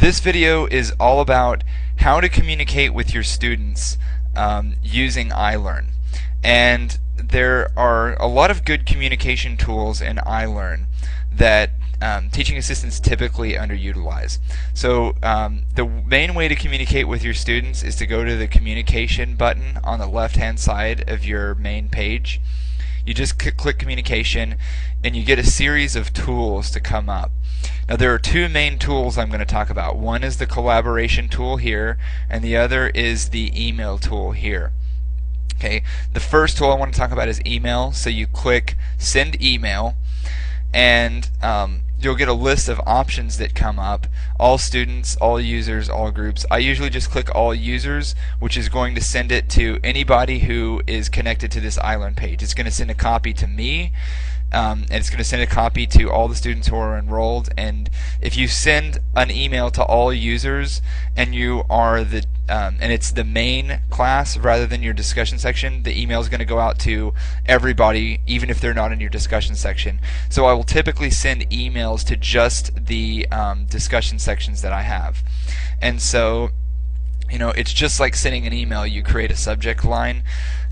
This video is all about how to communicate with your students using iLearn. And there are a lot of good communication tools in iLearn that teaching assistants typically underutilize. So the main way to communicate with your students is to go to the communication button on the left hand side of your main page. You just click communication and you get a series of tools to come up. Now there are two main tools I'm going to talk about. One is the collaboration tool here, and the other is the email tool here. Okay, the first tool I want to talk about is email. So you click send email, and you'll get a list of options that come up. All students, all users, all groups. I usually just click all users, which is going to send it to anybody who is connected to this iLearn page. It's going to send a copy to me, and it's going to send a copy to all the students who are enrolled. And if you send an email to all users and you are the and it's the main class rather than your discussion section, the email is going to go out to everybody, even if they're not in your discussion section. So I will typically send emails to just the discussion sections that I have. And so, you know, it's just like sending an email. You create a subject line,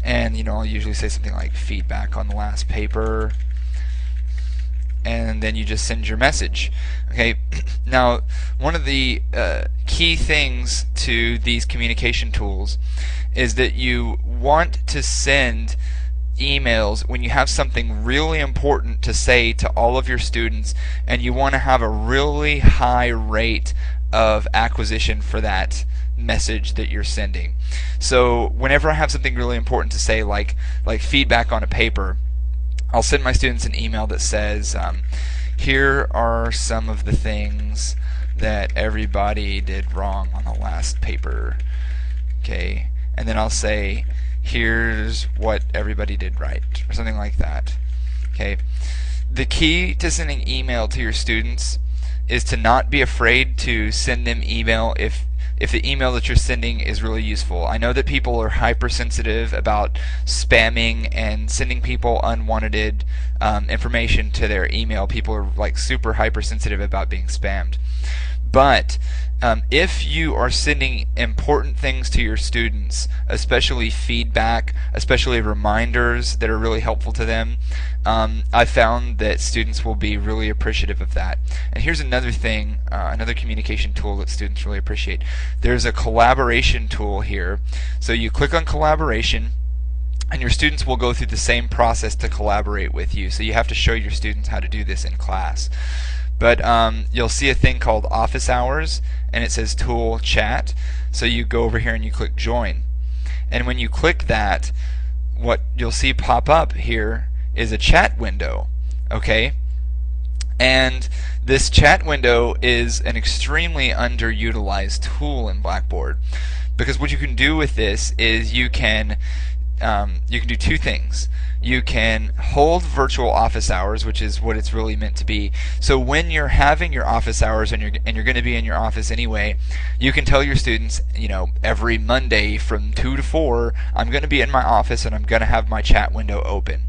and you know, I'll usually say something like feedback on the last paper, and then you just send your message. Okay, now one of the key things to these communication tools is that you want to send emails when you have something really important to say to all of your students, and you want to have a really high rate of acquisition for that message that you're sending. So whenever I have something really important to say, like feedback on a paper, I'll send my students an email that says, here are some of the things that everybody did wrong on the last paper. Okay, and then I'll say, here's what everybody did right, or something like that. Okay, the key to sending email to your students is to not be afraid to send them email if the email that you're sending is really useful. I know that people are hypersensitive about spamming and sending people unwanted information to their email. People are like super hypersensitive about being spammed. But if you are sending important things to your students, especially feedback, especially reminders that are really helpful to them, I found that students will be really appreciative of that. And here's another thing, another communication tool that students really appreciate. There's a collaboration tool here. So you click on collaboration, and your students will go through the same process to collaborate with you. So you have to show your students how to do this in class. But you'll see a thing called office hours, and it says tool chat. So you go over here and you click join. And when you click that, what you'll see pop up here is a chat window. Okay? And this chat window is an extremely underutilized tool in Blackboard, because what you can do with this is you can do two things. You can hold virtual office hours, which is what it's really meant to be. So when you're having your office hours and you're going to be in your office anyway, you can tell your students, you know, every Monday from 2 to 4, I'm going to be in my office and I'm going to have my chat window open.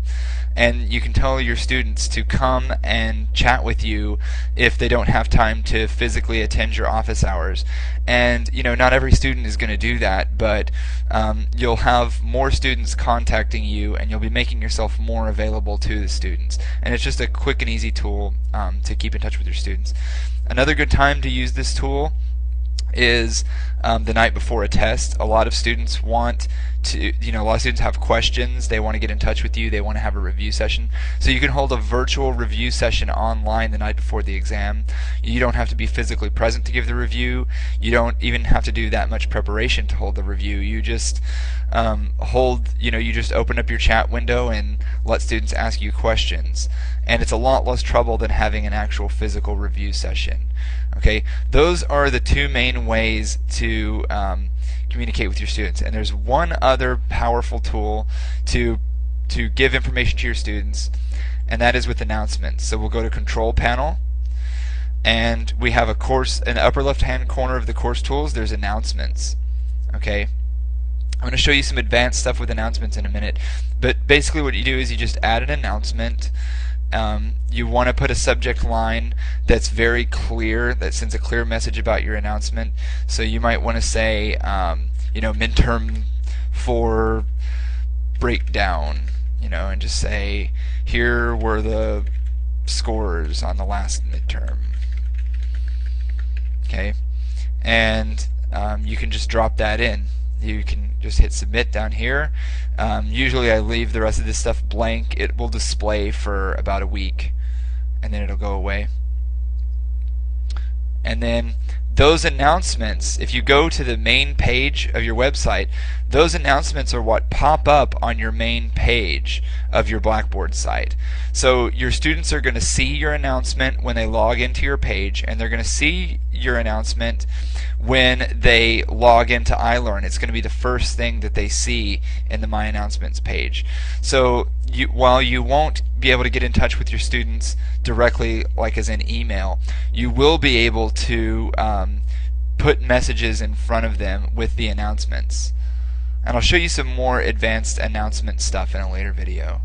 And you can tell your students to come and chat with you if they don't have time to physically attend your office hours. And you know, not every student is going to do that, but you'll have more students contacting you, and you'll be making yourself more available to the students. And it's just a quick and easy tool to keep in touch with your students. Another good time to use this tool is the night before a test. A lot of students want to, you know, a lot of students have questions, they want to get in touch with you, they want to have a review session. So you can hold a virtual review session online the night before the exam. You don't have to be physically present to give the review. You don't even have to do that much preparation to hold the review. You just you just open up your chat window and let students ask you questions. And it's a lot less trouble than having an actual physical review session. Okay, those are the two main ways to communicate with your students. And there's one other powerful tool to give information to your students, and that is with announcements. So we'll go to Control Panel, and we have a course in the upper left hand corner of the course tools. There's announcements. Okay, I'm going to show you some advanced stuff with announcements in a minute, but basically what you do is you just add an announcement You want to put a subject line that's very clear, that sends a clear message about your announcement. So you might want to say, midterm 4 breakdown, and just say, here were the scores on the last midterm. Okay, and you can just drop that in. You can just hit submit down here. Usually I leave the rest of this stuff blank. It will display for about a week and then it'll go away. And then those announcements, if you go to the main page of your website, those announcements are what pop up on your main page of your Blackboard site. So your students are going to see your announcement when they log into your page, and they're going to see your announcement when they log into iLearn. It's going to be the first thing that they see in the My Announcements page. So while you won't be able to get in touch with your students directly, like as an email, you will be able to put messages in front of them with the announcements. And I'll show you some more advanced announcement stuff in a later video.